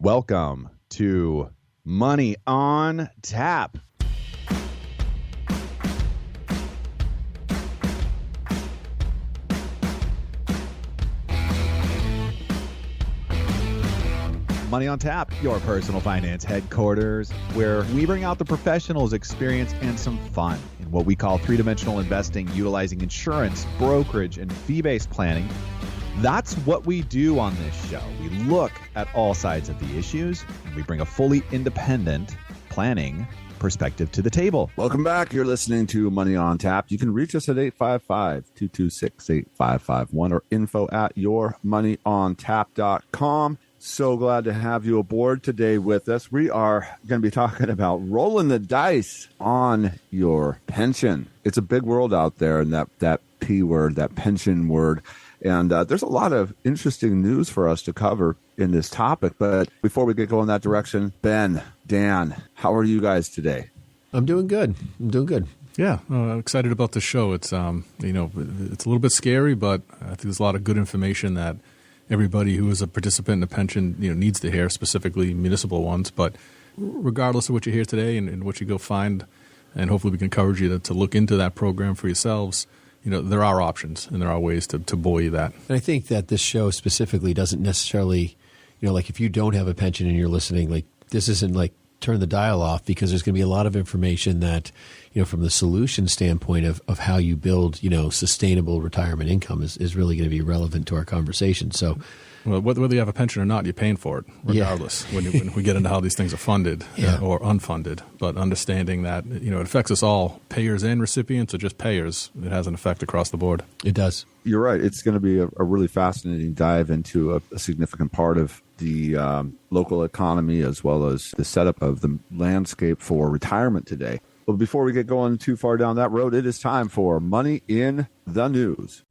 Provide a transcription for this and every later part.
Welcome to Money on Tap. Money on Tap, your personal finance headquarters, where we bring out the professionals' experience and some fun in what we call three-dimensional investing, utilizing insurance, brokerage, and fee-based planning. That's what we do on this show. We look at all sides of the issues, and we bring a fully independent planning perspective to the table. Welcome back. You're listening to Money on Tap. You can reach us at 855-226-8551 or info@yourmoneyontap.com. So glad to have you aboard today with us. We are going to be talking about rolling the dice on your pension. It's a big world out there, and that P word, that pension word. And there's a lot of interesting news for us to cover in this topic. But before we get going that direction, Ben, Dan, how are you guys today? I'm doing good. Yeah, excited about the show. It's it's a little bit scary, but I think there's a lot of good information that everybody who is a participant in a pension needs to hear, specifically municipal ones. But regardless of what you hear today and what you go find, and hopefully we can encourage you to look into that program for yourselves. There are options and there are ways to buoy that. And I think that this show specifically doesn't necessarily, like if you don't have a pension and you're listening, like this isn't like turn the dial off, because there's going to be a lot of information that, from the solution standpoint of how you build, sustainable retirement income is really going to be relevant to our conversation. So, well, whether you have a pension or not, you're paying for it regardless when we get into how these things are funded or unfunded. But understanding that, it affects us all, payers and recipients, or just payers. It has an effect across the board. It does. You're right. It's going to be a really fascinating dive into a significant part of the local economy, as well as the setup of the landscape for retirement today. But before we get going too far down that road, it is time for Money in the News.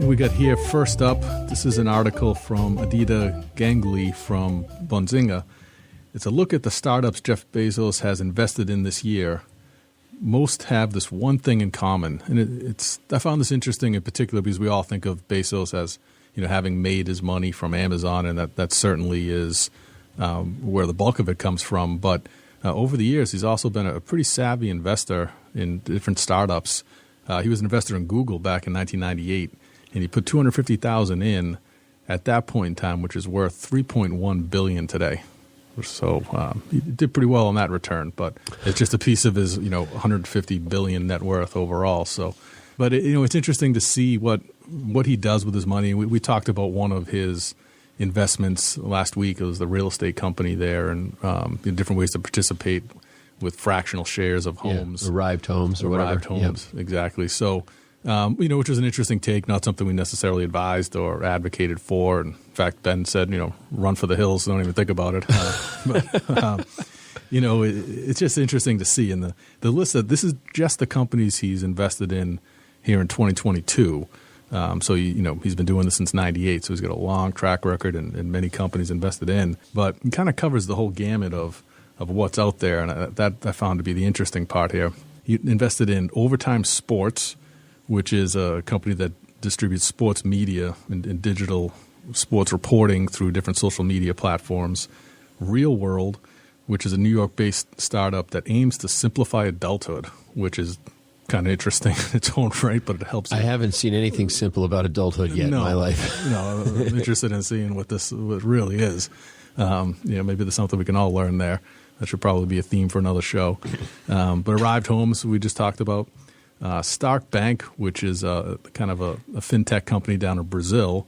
We got here first up, this is an article from Aditya Ganguly from Bonzinga. It's a look at the startups Jeff Bezos has invested in this year. Most have this one thing in common, and I found this interesting in particular because we all think of Bezos as having made his money from Amazon, and that certainly is where the bulk of it comes from. But over the years, he's also been a pretty savvy investor in different startups. He was an investor in Google back in 1998, and he put $250,000 in at that point in time, which is worth $3.1 billion today. So he did pretty well on that return, but it's just a piece of his, $150 billion net worth overall. So, but it's interesting to see what he does with his money. We talked about one of his investments last week. It was the real estate company there, and different ways to participate with fractional shares of homes, arrived homes, exactly. So. Which was an interesting take, not something we necessarily advised or advocated for. In fact, Ben said, run for the hills, don't even think about it. It's just interesting to see. And the list that this is just the companies he's invested in here in 2022. So, he's been doing this since 98, so he's got a long track record and many companies invested in. But it kind of covers the whole gamut of what's out there, and that I found to be the interesting part here. He invested in Overtime Sports, which is a company that distributes sports media and digital sports reporting through different social media platforms. Real World, which is a New York-based startup that aims to simplify adulthood, which is kind of interesting in its own right, but it helps. I haven't seen anything simple about adulthood yet in my life. I'm interested in seeing what really is. Maybe there's something we can all learn there. That should probably be a theme for another show. But Arrived Homes, we just talked about. Stark Bank, which is kind of a fintech company down in Brazil.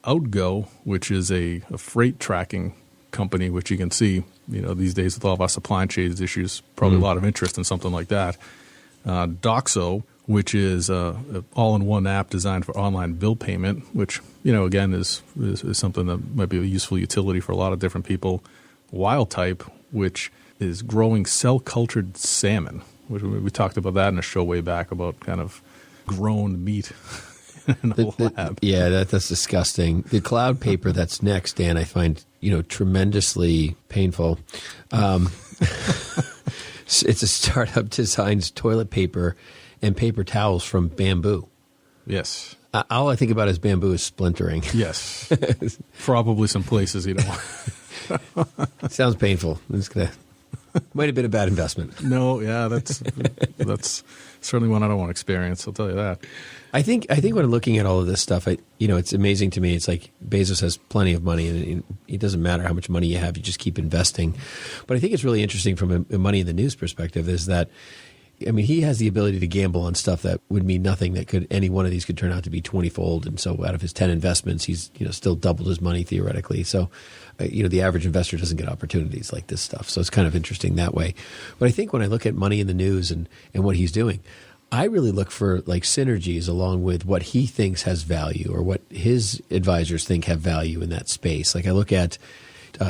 Outgo, which is a freight tracking company, which you can see, these days with all of our supply chain issues, probably a lot of interest in something like that. Doxo, which is an all-in-one app designed for online bill payment, which, again, is something that might be a useful utility for a lot of different people. Wildtype, which is growing cell-cultured salmon. We talked about that in a show way back about kind of grown meat in a lab. Yeah, that's disgusting. The cloud paper that's next, Dan, I find tremendously painful. It's a startup designs toilet paper and paper towels from bamboo. Yes. All I think about is bamboo is splintering. Yes. Probably some places you don't want. Sounds painful. Might have been a bad investment. No, yeah, that's certainly one I don't want to experience. I'll tell you that. I think when I'm looking at all of this stuff, it's amazing to me. It's like Bezos has plenty of money, and it doesn't matter how much money you have; you just keep investing. But I think it's really interesting from a money in the news perspective is that, I mean, he has the ability to gamble on stuff that would mean nothing. Any one of these could turn out to be 20-fold, and so out of his 10 investments, he's still doubled his money theoretically. So, the average investor doesn't get opportunities like this stuff. So it's kind of interesting that way. But I think when I look at money in the news and what he's doing, I really look for like synergies along with what he thinks has value or what his advisors think have value in that space. Like I look at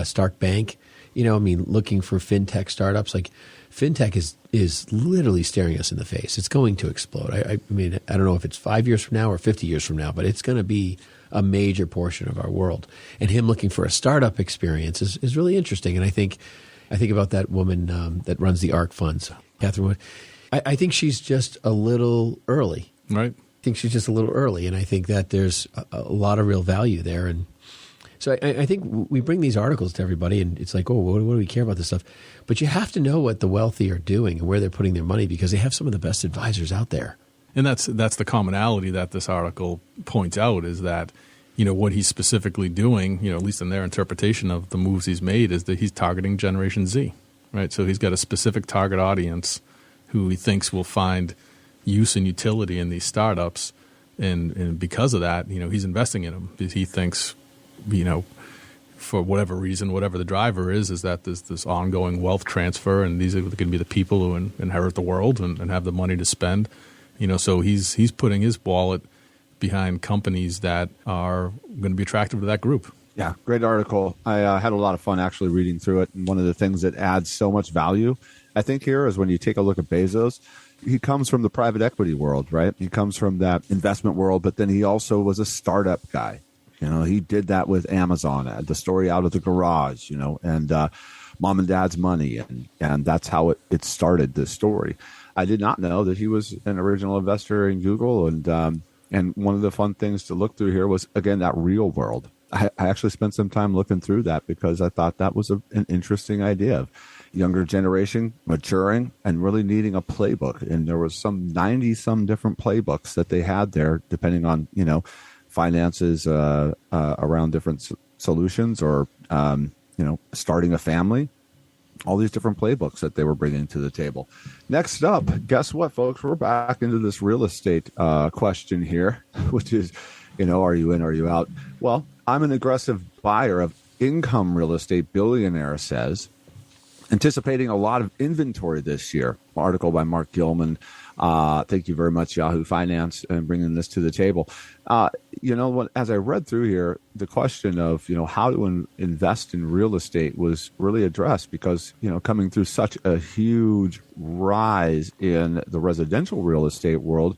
Stark Bank, looking for fintech startups. Like fintech is literally staring us in the face. It's going to explode. I mean, I don't know if it's 5 years from now or 50 years from now, but it's going to be a major portion of our world. And him looking for a startup experience is really interesting. And I think about that woman that runs the ARK funds, Catherine Wood. I think she's just a little early. Right. I think she's just a little early, and I think that there's a lot of real value there. And so I think we bring these articles to everybody, and it's like, oh, what do we care about this stuff? But you have to know what the wealthy are doing and where they're putting their money because they have some of the best advisors out there. And that's the commonality that this article points out is that, what he's specifically doing, at least in their interpretation of the moves he's made, is that he's targeting Generation Z, right? So he's got a specific target audience who he thinks will find use and utility in these startups. And because of that, he's investing in them. He thinks, for whatever reason, whatever the driver is that there's this ongoing wealth transfer, and these are going to be the people who inherit the world and have the money to spend. So he's putting his wallet behind companies that are going to be attractive to that group. Yeah, great article. I had a lot of fun actually reading through it. And one of the things that adds so much value, I think, here is when you take a look at Bezos, he comes from the private equity world, right? He comes from that investment world, but then he also was a startup guy. He did that with Amazon, the story out of the garage, and mom and dad's money. And that's how it started, this story. I did not know that he was an original investor in Google. And one of the fun things to look through here was, again, that real world. I actually spent some time looking through that because I thought that was an interesting idea of younger generation maturing and really needing a playbook. And there was some 90-some different playbooks that they had there, depending on, finances around different solutions or, starting a family. All these different playbooks that they were bringing to the table. Next up, guess what, folks? We're back into this real estate question here, which is, are you in, are you out? Well, I'm an aggressive buyer of income real estate, billionaire says, anticipating a lot of inventory this year. Article by Mark Gilman. Thank you very much, Yahoo Finance, and bringing this to the table. As I read through here, the question of, how to invest in real estate was really addressed because, coming through such a huge rise in the residential real estate world,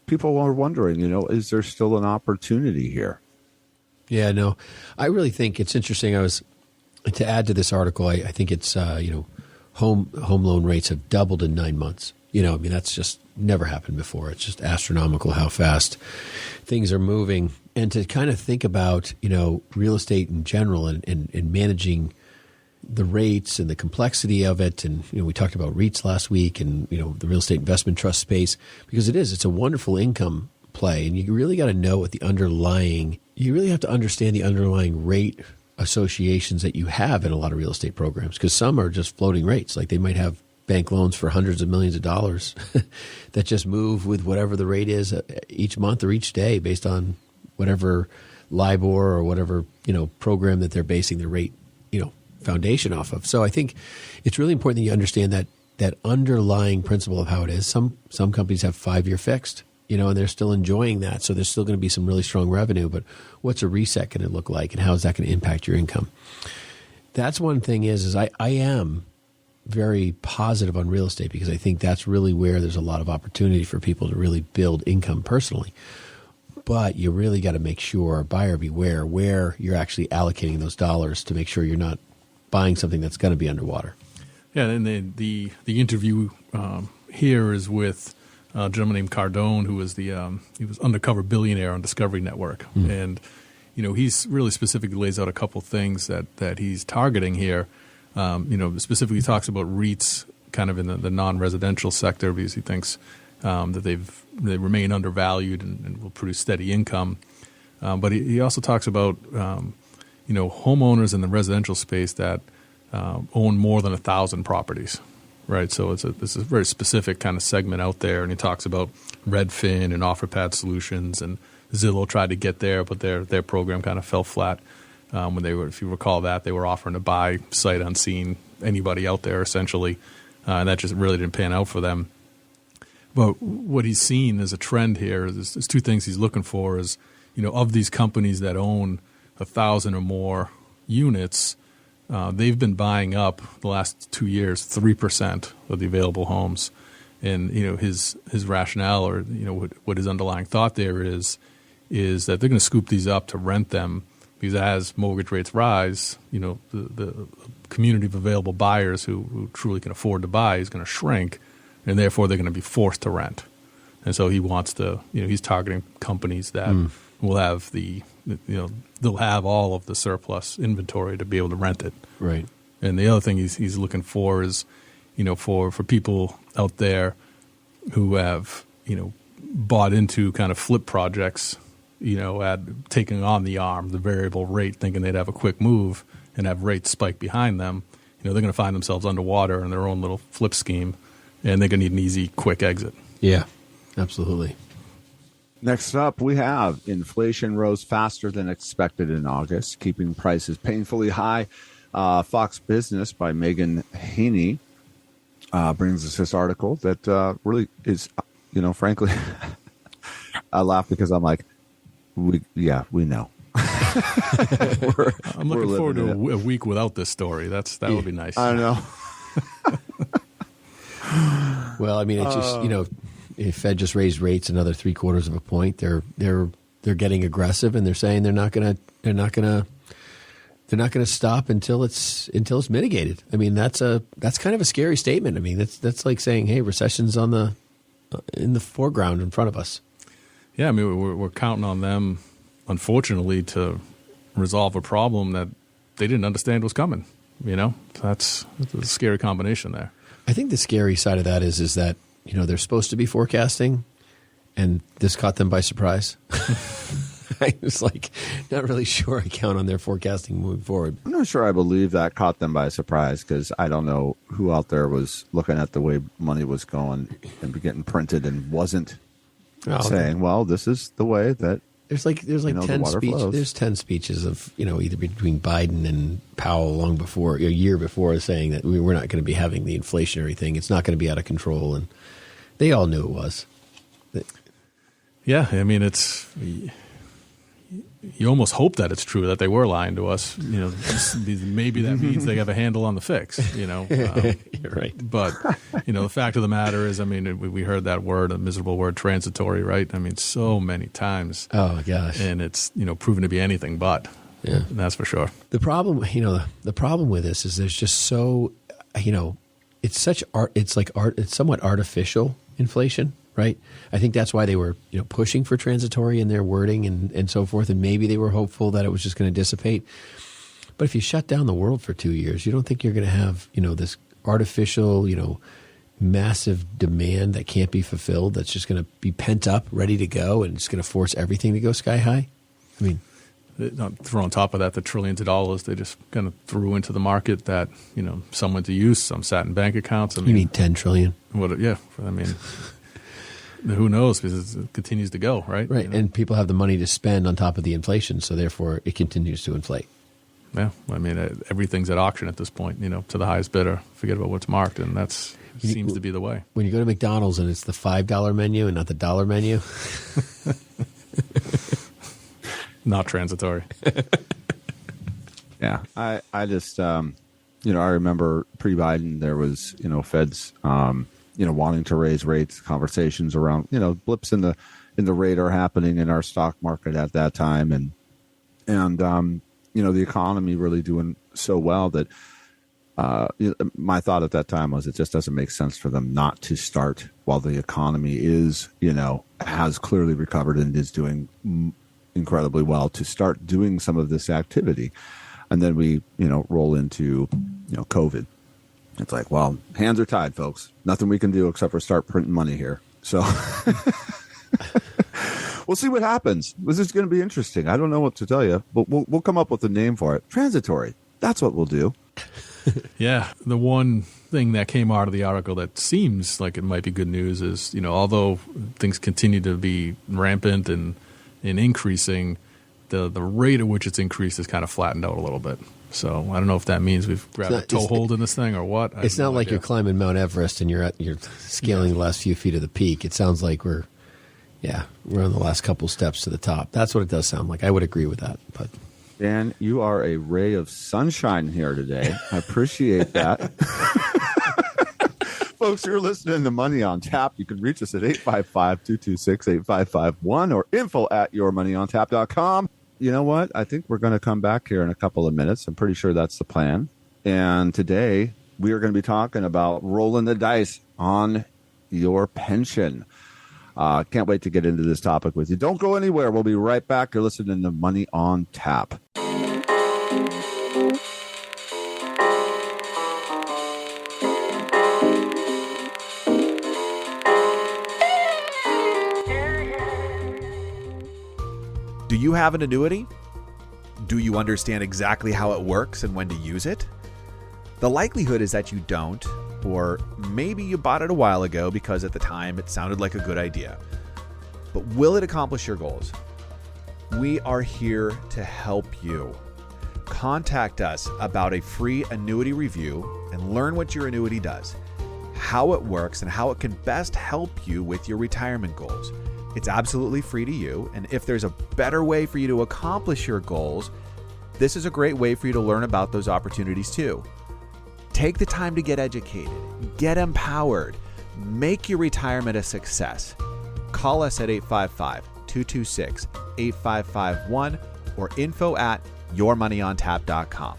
people are wondering, is there still an opportunity here? Yeah, no, I really think it's interesting. To add to this article, I think it's, home loan rates have doubled in 9 months. That's just never happened before. It's just astronomical how fast things are moving. And to kind of think about, real estate in general and managing the rates and the complexity of it. And, we talked about REITs last week and, the real estate investment trust space, because it's a wonderful income play. And you really got to know what you really have to understand the underlying rate associations that you have in a lot of real estate programs, because some are just floating rates. Like they might have bank loans for hundreds of millions of dollars that just move with whatever the rate is each month or each day based on whatever LIBOR or whatever, program that they're basing their rate, foundation off of. So I think it's really important that you understand that underlying principle of how it is. Some companies have 5-year fixed, and they're still enjoying that. So there's still going to be some really strong revenue, but what's a reset going to look like and how is that going to impact your income? That's one thing is I am very positive on real estate because I think that's really where there's a lot of opportunity for people to really build income personally. But you really got to make sure, buyer beware, where you're actually allocating those dollars to make sure you're not buying something that's going to be underwater. Yeah, and the interview here is with a gentleman named Cardone, who was he was undercover billionaire on Discovery Network, and he's really specifically lays out a couple things that he's targeting here. Specifically talks about REITs kind of in the non-residential sector because he thinks that they remain undervalued and will produce steady income. But he also talks about homeowners in the residential space that own more than 1,000 properties, right? So this is a very specific kind of segment out there, and he talks about Redfin and OfferPad Solutions, and Zillow tried to get there, but their program kind of fell flat when they were, if you recall that, they were offering to buy sight unseen anybody out there essentially, and that just really didn't pan out for them. But what he's seen as a trend here is two things he's looking for is, of these companies that own 1,000 or more units, they've been buying up the last 2 years 3% of the available homes, and his rationale or what his underlying thought there is that they're going to scoop these up to rent them because as mortgage rates rise, the community of available buyers who truly can afford to buy is going to shrink, and therefore they're going to be forced to rent. And so he wants to, he's targeting companies that will have they'll have all of the surplus inventory to be able to rent it. Right. And the other thing he's looking for is, for people out there who have, bought into kind of flip projects, at taking on the arm, the variable rate, thinking they'd have a quick move and have rates spike behind them, they're going to find themselves underwater in their own little flip scheme, and they're going to need an easy, quick exit. Yeah, absolutely. Next up, we have inflation rose faster than expected in August, keeping prices painfully high. Fox Business by Megan Haney brings us this article that really is, frankly, I laugh because I'm like, we know. I'm looking forward to a week without this story. That would be nice. I know. Well, I mean, it's just if Fed just raised rates another 0.75 of a point, they're getting aggressive, and they're saying they're not going to stop until it's mitigated. I mean, that's kind of a scary statement. I mean, that's like saying, hey, recession's in the foreground in front of us. Yeah, I mean, we're counting on them, unfortunately, to resolve a problem that they didn't understand was coming. That's a scary combination there. I think the scary side of that is that they're supposed to be forecasting, and this caught them by surprise. I was like not really sure I count on their forecasting moving forward. I'm not sure I believe that caught them by surprise because I don't know who out there was looking at the way money was going and getting printed and wasn't saying, well, this is the way that there's like 10 speeches. There's 10 speeches of either between Biden and Powell long before, a year before, saying that we're not going to be having the inflationary thing. It's not going to be out of control, and they all knew it was. Yeah, I mean, you almost hope that it's true that they were lying to us. Maybe that means they have a handle on the fix. You're right. But the fact of the matter is, I mean, we heard that word, a miserable word, transitory, right? I mean, so many times. Oh gosh. And it's proven to be anything but. Yeah, that's for sure. The problem, the problem with this is there's just so, it's such art. It's like art. It's somewhat artificial inflation. Right. I think that's why they were, pushing for transitory in their wording and so forth. And maybe they were hopeful that it was just going to dissipate. But if you shut down the world for 2 years, you don't think you're going to have, this artificial, massive demand that can't be fulfilled. That's just going to be pent up, ready to go. And it's going to force everything to go sky high. I mean, throw on top of that the trillions of dollars they just kind of threw into the market that, some went to use, some sat in bank accounts. I mean, you mean 10 trillion? Yeah. I mean, who knows, because it continues to go, right? Right, and people have the money to spend on top of the inflation, so therefore it continues to inflate. Yeah, I mean, everything's at auction at this point, to the highest bidder. Forget about what's marked, and that seems to be the way. When you go to McDonald's and it's the $5 menu and not the dollar menu. Not transitory. Yeah, I just, I remember pre-Biden there was, Fed's, wanting to raise rates, conversations around, blips in the radar happening in our stock market at that time. And the economy really doing so well that, my thought at that time was it just doesn't make sense for them not to start while the economy is, has clearly recovered and is doing incredibly well, to start doing some of this activity. And then we, roll into, COVID. It's like, well, hands are tied, folks. Nothing we can do except for start printing money here. So we'll see what happens. This is going to be interesting. I don't know what to tell you, but we'll come up with a name for it. Transitory. That's what we'll do. Yeah. The one thing that came out of the article that seems like it might be good news is, although things continue to be rampant and increasing, the rate at which it's increased is kind of flattened out a little bit. So I don't know if that means we've grabbed a toehold in this thing or what. It's not like you're climbing Mount Everest and you're scaling the last few feet of the peak. It sounds like we're on the last couple steps to the top. That's what it does sound like. I would agree with that. But Dan, you are a ray of sunshine here today. I appreciate that. Folks, you're listening to Money on Tap. You can reach us at 855-226-8551 or info@yourmoneyontap.com. You know what? I think we're going to come back here in a couple of minutes. I'm pretty sure that's the plan. And today we are going to be talking about rolling the dice on your pension. Can't wait to get into this topic with you. Don't go anywhere. We'll be right back. You're listening to Money on Tap. Do you have an annuity? Do you understand exactly how it works and when to use it? The likelihood is that you don't, or maybe you bought it a while ago because at the time it sounded like a good idea. But will it accomplish your goals? We are here to help you. Contact us about a free annuity review and learn what your annuity does, how it works, and how it can best help you with your retirement goals. It's absolutely free to you, and if there's a better way for you to accomplish your goals, this is a great way for you to learn about those opportunities too. Take the time to get educated, get empowered, make your retirement a success. Call us at 855-226-8551 or info@yourmoneyontap.com.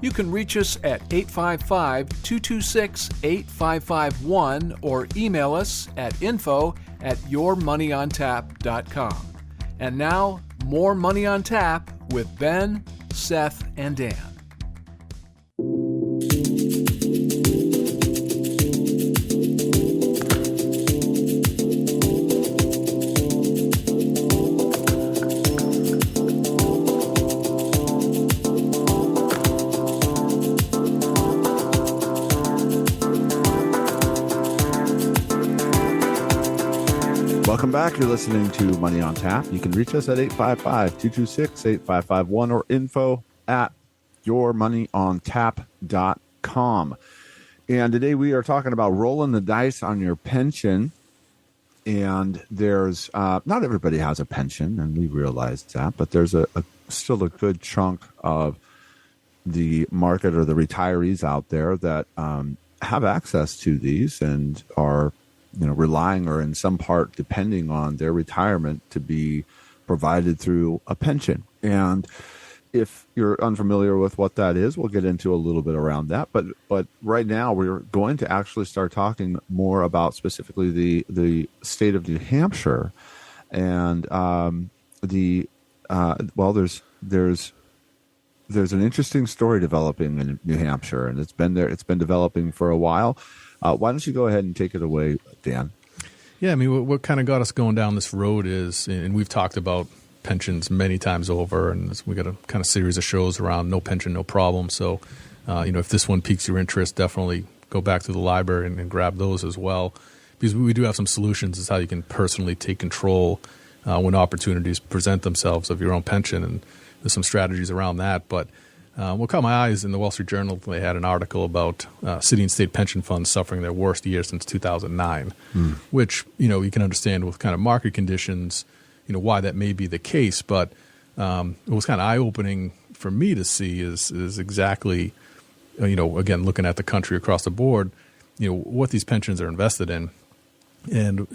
You can reach us at 855-226-8551 or email us at info@yourmoneyontap.com. And now, more Money on Tap with Ben, Seth, and Dan. Welcome back. You're listening to Money on Tap. You can reach us at 855-226-8551 or info@yourmoneyontap.com. And today we are talking about rolling the dice on your pension. And there's not everybody has a pension, and we realize that, but there's still a good chunk of the market or the retirees out there that have access to these and are relying or in some part depending on their retirement to be provided through a pension. And if you're unfamiliar with what that is, we'll get into a little bit around that. But right now we're going to actually start talking more about specifically the state of New Hampshire and there's an interesting story developing in New Hampshire, and it's been developing for a while. Why don't you go ahead and take it away, Dan? Yeah, I mean, what kind of got us going down this road is, and we've talked about pensions many times over, and we got a kind of series of shows around no pension, no problem. So, if this one piques your interest, definitely go back to the library and grab those as well, because we do have some solutions as how you can personally take control when opportunities present themselves of your own pension, and there's some strategies around that. But what caught my eyes in the Wall Street Journal, they had an article about city and state pension funds suffering their worst year since 2009, which, you can understand with kind of market conditions, why that may be the case. But it was kind of eye-opening for me to see is exactly, again, looking at the country across the board, what these pensions are invested in and,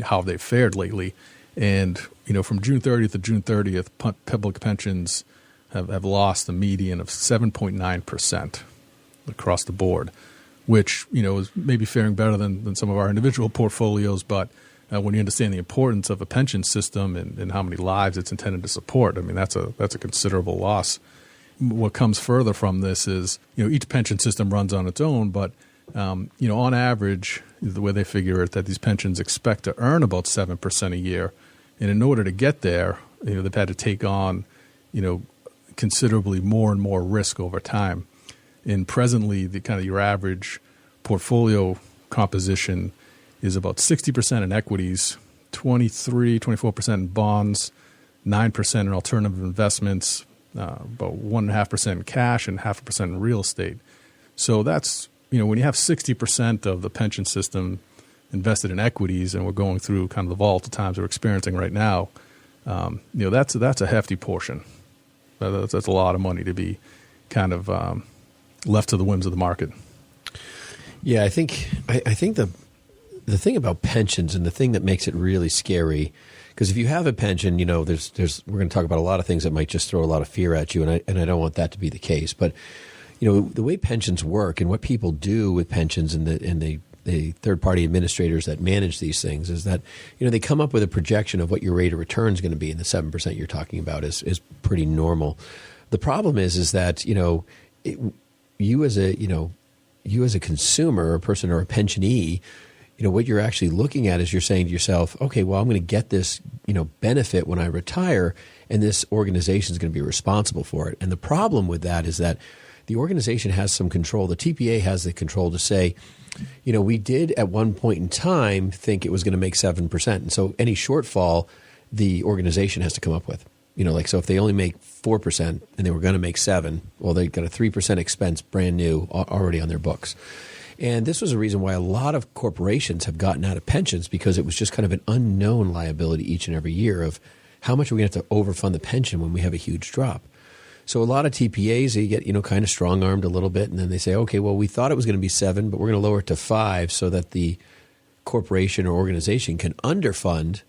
how they've fared lately. And, from June 30th to June 30th, public pensions have lost a median of 7.9%. across the board, which, is maybe faring better than some of our individual portfolios. But when you understand the importance of a pension system and how many lives it's intended to support, I mean, that's a considerable loss. What comes further from this is, each pension system runs on its own, but on average, the way they figure it, that these pensions expect to earn about 7% a year. And in order to get there, they've had to take on, considerably more and more risk over time. And presently, the kind of your average portfolio composition is about 60% in equities, 24% in bonds, 9% in alternative investments, about 1.5% in cash, and 0.5% in real estate. So that's, when you have 60% of the pension system invested in equities, and we're going through kind of the volatile times we're experiencing right now, that's a hefty portion. That's a lot of money to be kind of left to the whims of the market. Yeah, I think the thing about pensions, and the thing that makes it really scary, because if you have a pension, there's we're going to talk about a lot of things that might just throw a lot of fear at you, and I don't want that to be the case. But the way pensions work and what people do with pensions and the third-party administrators that manage these things is that they come up with a projection of what your rate of return is going to be, and the 7% you're talking about is pretty normal. The problem is that you as a consumer, or a person, or a pensionee, what you're actually looking at is you're saying to yourself, okay, well, I'm going to get this benefit when I retire, and this organization is going to be responsible for it. And the problem with that is that the organization has some control. The TPA has the control to say, we did at one point in time think it was going to make 7%. And so any shortfall the organization has to come up with. So if they only make 4% and they were going to make 7%, well, they got a 3% expense brand new already on their books. And this was a reason why a lot of corporations have gotten out of pensions, because it was just kind of an unknown liability each and every year of how much are we going to have to overfund the pension when we have a huge drop. So a lot of TPAs, they get, kind of strong-armed a little bit, and then they say, okay, well, we thought it was going to be 7, but we're going to lower it to 5 so that the corporation or organization can underfund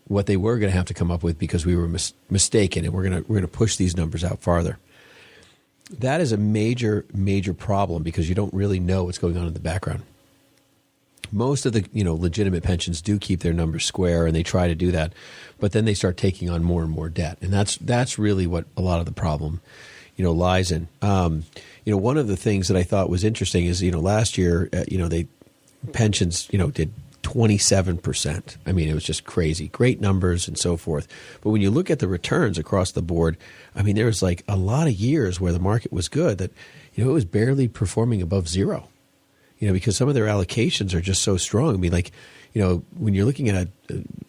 what they were going to have to come up with because we were mistaken, and we're going to push these numbers out farther. That is a major, major problem because you don't really know what's going on in the background. Most of the legitimate pensions do keep their numbers square, and they try to do that, but then they start taking on more and more debt, and that's really what a lot of the problem lies in. One of the things that I thought was interesting is last year pensions did 27%. I mean, it was just crazy, great numbers and so forth. But when you look at the returns across the board, I mean, there was like a lot of years where the market was good that it was barely performing above zero. Because some of their allocations are just so strong. I mean, when you're looking at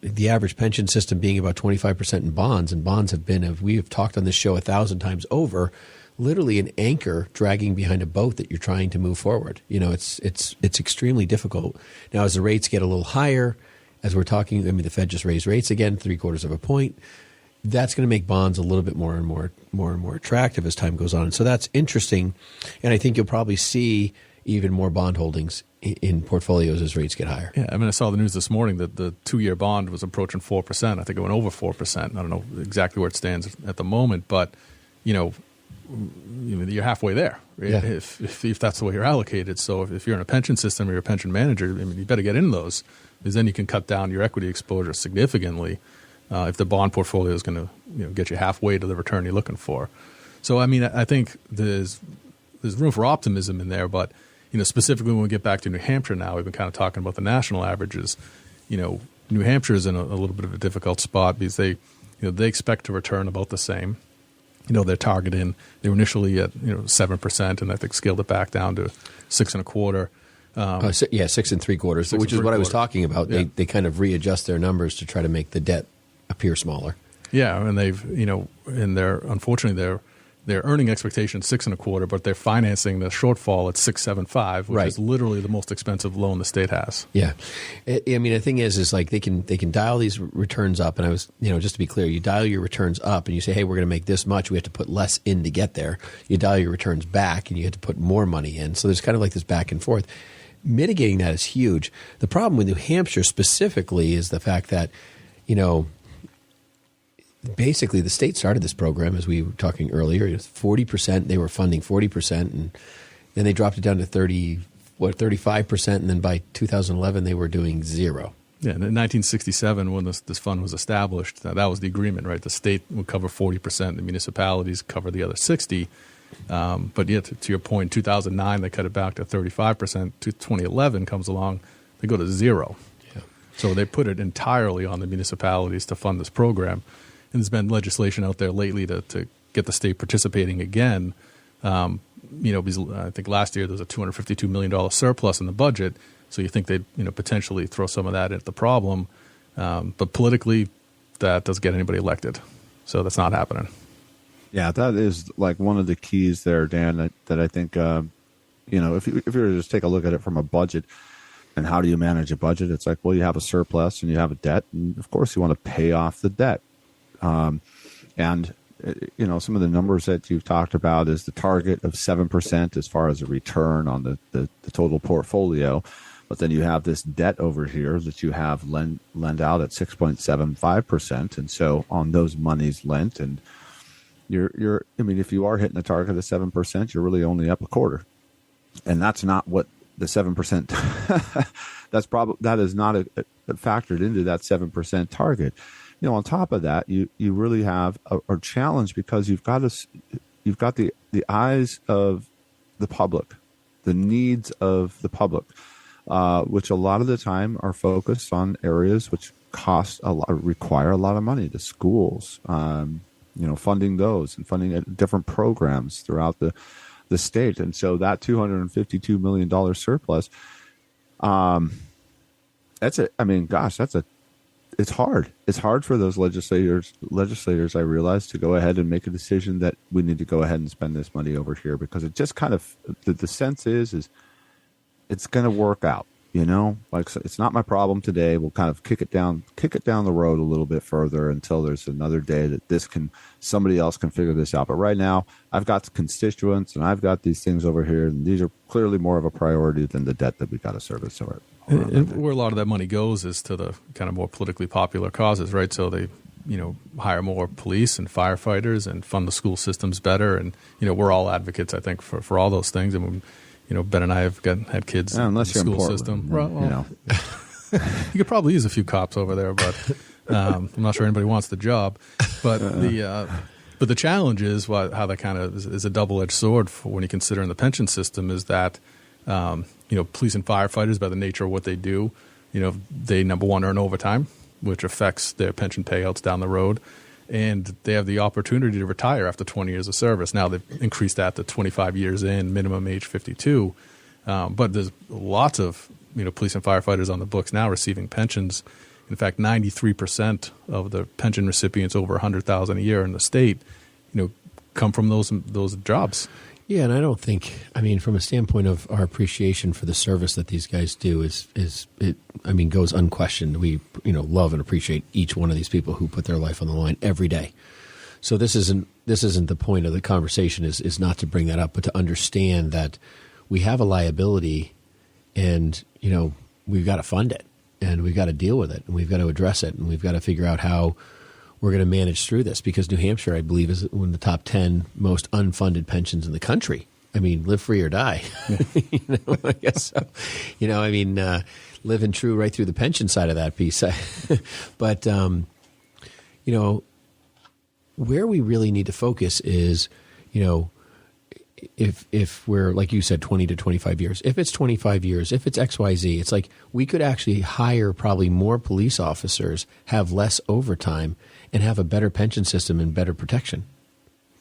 the average pension system being about 25% in bonds, and bonds have been, we have talked on this show 1,000 times over, literally an anchor dragging behind a boat that you're trying to move forward. It's extremely difficult. Now, as the rates get a little higher, as we're talking, the Fed just raised rates again, 0.75 of a point. That's going to make bonds a little bit more and more attractive as time goes on. And so that's interesting, and I think you'll probably see even more bond holdings in portfolios as rates get higher. Yeah, I saw the news this morning that the 2-year bond was approaching 4%. I think it went over 4%. I don't know exactly where it stands at the moment, but you're halfway there, right? Yeah. If that's the way you're allocated. So if you're in a pension system or you're a pension manager, you better get in those, because then you can cut down your equity exposure significantly if the bond portfolio is going to get you halfway to the return you're looking for. So I think there's room for optimism in there, but specifically when we get back to New Hampshire now, we've been kind of talking about the national averages. New Hampshire is in a little bit of a difficult spot because they expect to return about the same. They're targeting, they were initially at 7%, and I think scaled it back down to 6.25%. 6.75%, which is what I was talking about. Yeah. They kind of readjust their numbers to try to make the debt appear smaller. Yeah, and they've and unfortunately their earning expectation is 6.25%, but they're financing the shortfall at 6.75%, which is literally the most expensive loan the state has. Yeah, the thing is like they can dial these returns up, and I was just to be clear, you dial your returns up, and you say, hey, we're going to make this much, we have to put less in to get there. You dial your returns back, and you have to put more money in. So there's kind of like this back and forth. Mitigating that is huge. The problem with New Hampshire specifically is the fact that basically the state started this program, as we were talking earlier. 40%, they were funding 40%, and and they dropped it down to 35%, and then by 2011 they were doing zero. Yeah, and in 1967, when this fund was established, that was the agreement, right? The state would cover 40%, the municipalities cover the other 60%. But yet, to your point, 2009 they cut it back to 35%. 2011 comes along, they go to zero. Yeah. So they put it entirely on the municipalities to fund this program. And there's been legislation out there lately to get the state participating again. Because I think last year there was a $252 million surplus in the budget. So you think they'd potentially throw some of that at the problem. But politically, that doesn't get anybody elected. So that's not happening. Yeah, that is like one of the keys there, Dan, that I think, if you were to just take a look at it from a budget and how do you manage a budget, it's like, well, you have a surplus and you have a debt. And of course, you want to pay off the debt. Some of the numbers that you've talked about is the target of 7% as far as a return on the total portfolio. But then you have this debt over here that you have lend out at 6.75%. And so on those monies lent, and if you are hitting the target of 7%, you're really only up a quarter. And that's not what the 7%, that is not factored into that 7% target. On top of that, you really have a challenge because you've got the eyes of the public, the needs of the public, which a lot of the time are focused on areas which require a lot of money. The schools, funding those and funding different programs throughout the state. And so that $252 million surplus, it's hard. It's hard for those legislators, I realize, to go ahead and make a decision that we need to go ahead and spend this money over here, because it just kind of, the sense is it's going to work out, like it's not my problem today. We'll kind of kick it down the road a little bit further until there's another day that somebody else can figure this out. But right now I've got constituents and I've got these things over here, and these are clearly more of a priority than the debt that we got to service. And where a lot of that money goes is to the kind of more politically popular causes, right? So they, hire more police and firefighters and fund the school systems better. And, we're all advocates, I think, for all those things. And, Ben and I have had kids in the school system. Well, you could probably use a few cops over there, but I'm not sure anybody wants the job. But the challenge is how that kind of is a double-edged sword for when you consider in the pension system is that, police and firefighters, by the nature of what they do, they, number one, earn overtime, which affects their pension payouts down the road. And they have the opportunity to retire after 20 years of service. Now they've increased that to 25 years in, minimum age 52. But there's lots of police and firefighters on the books now receiving pensions. In fact, 93% of the pension recipients over $100,000 a year in the state, come from those jobs. Yeah, and I don't think, from a standpoint of our appreciation for the service that these guys do goes unquestioned. We, love and appreciate each one of these people who put their life on the line every day. So this isn't the point of the conversation is not to bring that up, but to understand that we have a liability and, we've got to fund it and we've got to deal with it and we've got to address it and we've got to figure out how we're going to manage through this, because New Hampshire, I believe, is one of the top 10 most unfunded pensions in the country. Live free or die. I guess so. Living true right through the pension side of that piece. But, where we really need to focus is, if we're, like you said, 20 to 25 years, if it's 25 years, if it's XYZ, it's like we could actually hire probably more police officers, have less overtime, and have a better pension system and better protection.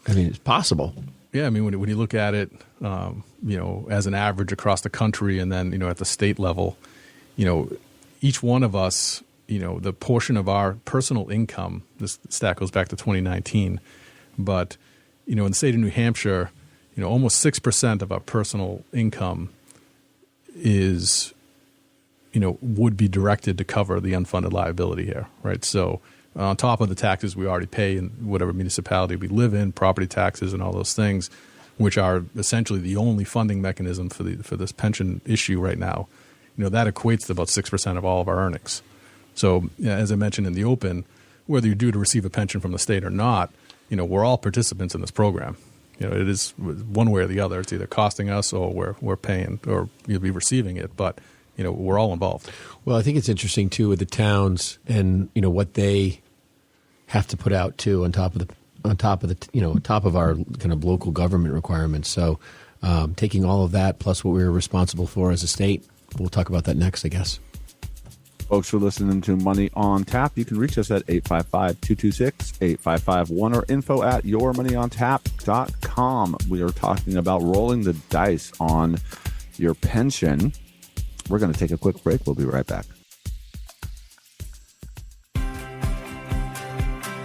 It's possible. Yeah, when you look at it, as an average across the country and then, at the state level, each one of us, the portion of our personal income, this stat goes back to 2019, but, in the state of New Hampshire, almost 6% of our personal income is, would be directed to cover the unfunded liability here, right? So on top of the taxes we already pay in whatever municipality we live in, property taxes and all those things, which are essentially the only funding mechanism for this pension issue right now, that equates to about 6% of all of our earnings. So as I mentioned in the open, whether you're due to receive a pension from the state or not, we're all participants in this program. it is one way or the other. It's either costing us or we're paying or you'll be receiving it. But we're all involved. Well, I think it's interesting too with the towns and what they have to put out too on top of our kind of local government requirements. So taking all of that plus what we're responsible for as a state, we'll talk about that next, I guess. Folks, for listening to Money on Tap, you can reach us at 855-226-8551 or info@yourmoneyontap.com. We are talking about rolling the dice on your pension. We're going to take a quick break. We'll be right back.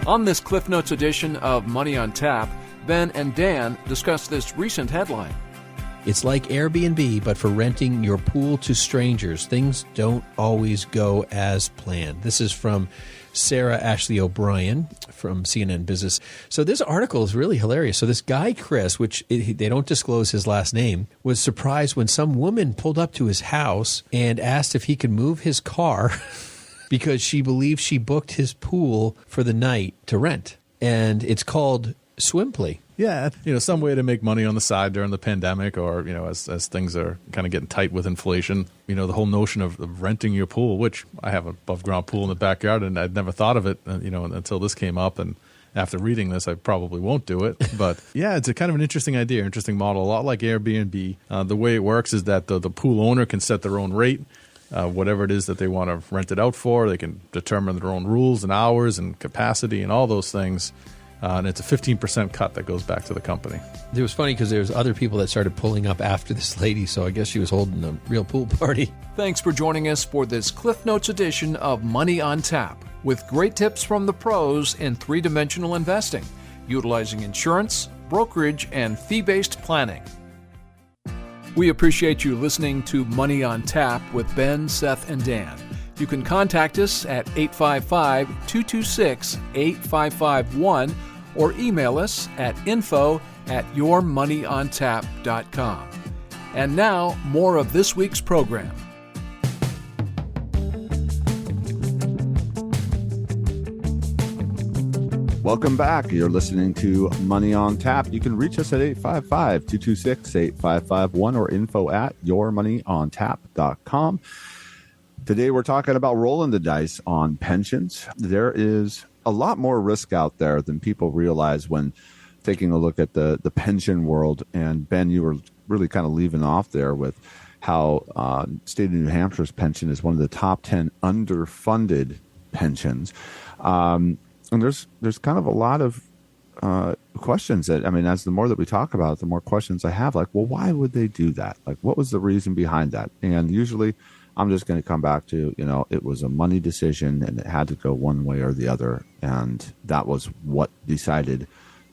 On this Cliff Notes edition of Money on Tap, Ben and Dan discuss this recent headline. It's like Airbnb, but for renting your pool to strangers. Things don't always go as planned. This is from Sarah Ashley O'Brien from CNN Business. So this article is really hilarious. So this guy, Chris, which they don't disclose his last name, was surprised when some woman pulled up to his house and asked if he could move his car because she believed she booked his pool for the night to rent. And it's called Swimply. Yeah, some way to make money on the side during the pandemic or, as things are kind of getting tight with inflation. The whole notion of renting your pool, which I have an above-ground pool in the backyard, and I'd never thought of it, until this came up. And after reading this, I probably won't do it. But, yeah, it's a kind of an interesting idea, interesting model, a lot like Airbnb. The way it works is that the pool owner can set their own rate, whatever it is that they want to rent it out for. They can determine their own rules and hours and capacity and all those things. And it's a 15% cut that goes back to the company. It was funny because there was other people that started pulling up after this lady, so I guess she was holding a real pool party. Thanks for joining us for this Cliff Notes edition of Money on Tap, with great tips from the pros in three-dimensional investing, utilizing insurance, brokerage, and fee-based planning. We appreciate you listening to Money on Tap with Ben, Seth, and Dan. You can contact us at 855-226-8551 or email us at info@yourmoneyontap.com. And now, more of this week's program. Welcome back. You're listening to Money on Tap. You can reach us at 855-226-8551 or info@yourmoneyontap.com. Today, we're talking about rolling the dice on pensions. There is a lot more risk out there than people realize when taking a look at the pension world. And Ben, you were really kind of leaving off there with how state of New Hampshire's pension is one of the top 10 underfunded pensions. And there's kind of a lot of questions that, as the more that we talk about it, the more questions I have, like, well, why would they do that? Like, what was the reason behind that? And usually I'm just going to come back to, it was a money decision and it had to go one way or the other. And that was what decided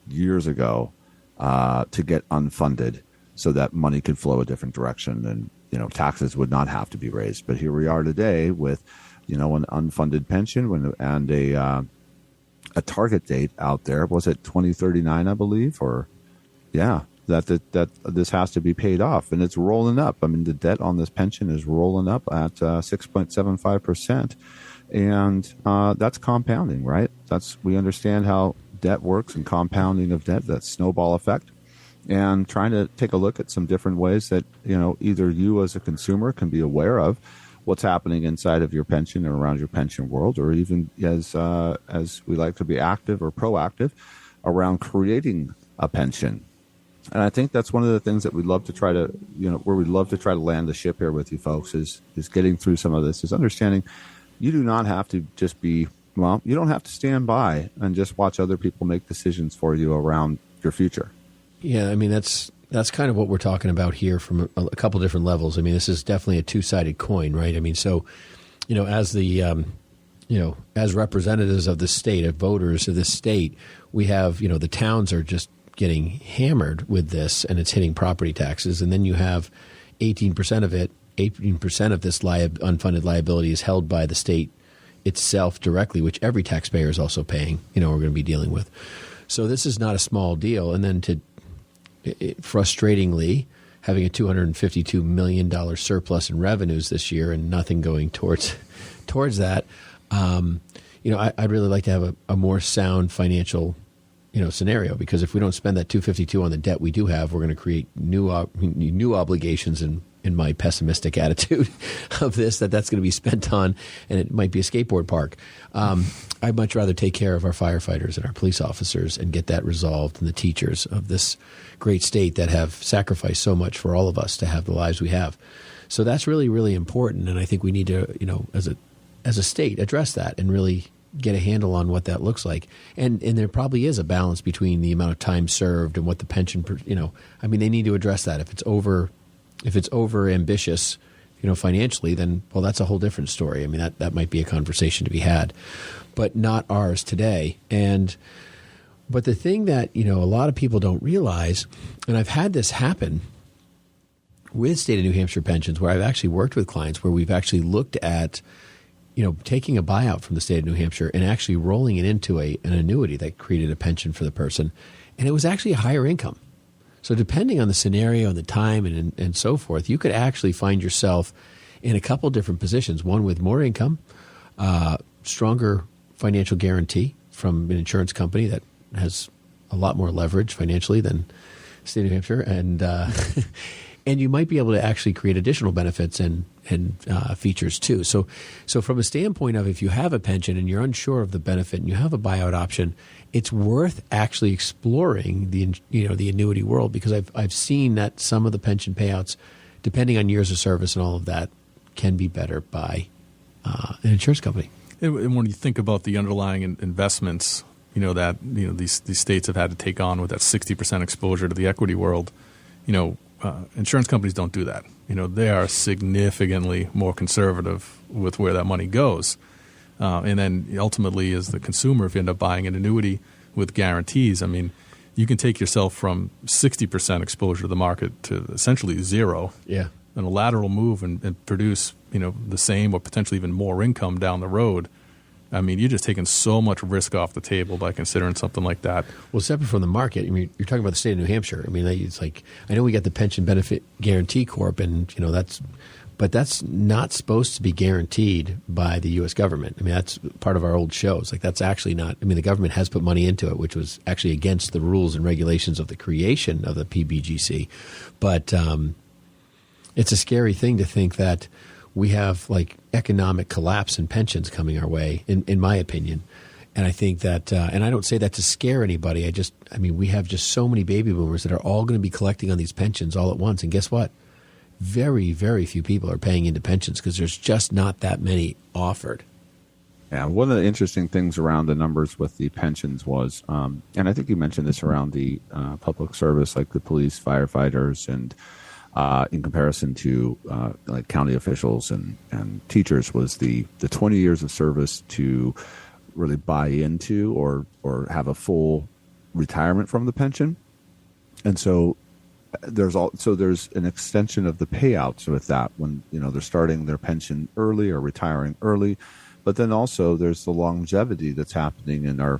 years ago to get unfunded so that money could flow a different direction and, taxes would not have to be raised. But here we are today with, an unfunded pension and a target date out there. Was it 2039, I believe? Or, yeah. That this has to be paid off, and it's rolling up. The debt on this pension is rolling up at 6.75%, and that's compounding, right? We understand how debt works and compounding of debt, that snowball effect, and trying to take a look at some different ways that either you as a consumer can be aware of what's happening inside of your pension and around your pension world, or even as we like to be active or proactive around creating a pension. And I think that's one of the things that we'd love to try to, where we'd love to try to land the ship here with you folks is getting through some of this, is understanding you do not have to just you don't have to stand by and just watch other people make decisions for you around your future. Yeah, that's kind of what we're talking about here from a couple different levels. This is definitely a two-sided coin, right? So, as the, as representatives of the state, of voters of the state, we have, the towns are just getting hammered with this, and it's hitting property taxes. And then you have 18% of this unfunded liability is held by the state itself directly, which every taxpayer is also paying, we're going to be dealing with. So this is not a small deal. And then frustratingly, having a $252 million surplus in revenues this year and nothing going towards I'd really like to have a more sound financial scenario, because if we don't spend that $252 on the debt we do have, we're going to create new obligations, and in my pessimistic attitude of this, that's going to be spent on, and it might be a skateboard park. I'd much rather take care of our firefighters and our police officers and get that resolved, and the teachers of this great state that have sacrificed so much for all of us to have the lives we have. So that's really, really important, and I think we need to, as a state, address that and really get a handle on what that looks like. And there probably is a balance between the amount of time served and what the pension, they need to address that. If it's over ambitious, financially, then, well, that's a whole different story. I mean, that might be a conversation to be had, but not ours today. But the thing that, a lot of people don't realize, and I've had this happen with state of New Hampshire pensions, where I've actually worked with clients where we've actually looked at taking a buyout from the state of New Hampshire and actually rolling it into an annuity that created a pension for the person. And it was actually a higher income. So depending on the scenario and the time and so forth, you could actually find yourself in a couple different positions, one with more income, stronger financial guarantee from an insurance company that has a lot more leverage financially than the state of New Hampshire, and you might be able to actually create additional benefits and features too. So from a standpoint of, if you have a pension and you're unsure of the benefit and you have a buyout option, it's worth actually exploring the annuity world, because I've seen that some of the pension payouts, depending on years of service and all of that, can be better by an insurance company. And when you think about the underlying investments, that these states have had to take on with that 60% exposure to the equity world, insurance companies don't do that. They are significantly more conservative with where that money goes. And then ultimately, as the consumer, if you end up buying an annuity with guarantees, you can take yourself from 60% exposure to the market to essentially zero. Yeah. And a lateral move and produce, the same or potentially even more income down the road. You're just taking so much risk off the table by considering something like that. Well, separate from the market, you're talking about the state of New Hampshire. It's like, I know we got the Pension Benefit Guarantee Corp, and but that's not supposed to be guaranteed by the U.S. government. That's part of our old shows. Like, that's actually not. The government has put money into it, which was actually against the rules and regulations of the creation of the PBGC. But it's a scary thing to think that we have like economic collapse in pensions coming our way, in my opinion. And I think that, and I don't say that to scare anybody. We have just so many baby boomers that are all going to be collecting on these pensions all at once. And guess what? Very, very few people are paying into pensions because there's just not that many offered. Yeah, one of the interesting things around the numbers with the pensions was, and I think you mentioned this around the public service, like the police, firefighters, and in comparison to like county officials and teachers, was the 20 years of service to really buy into or have a full retirement from the pension. And so there's an extension of the payouts with that when they're starting their pension early or retiring early. But then also there's the longevity that's happening in our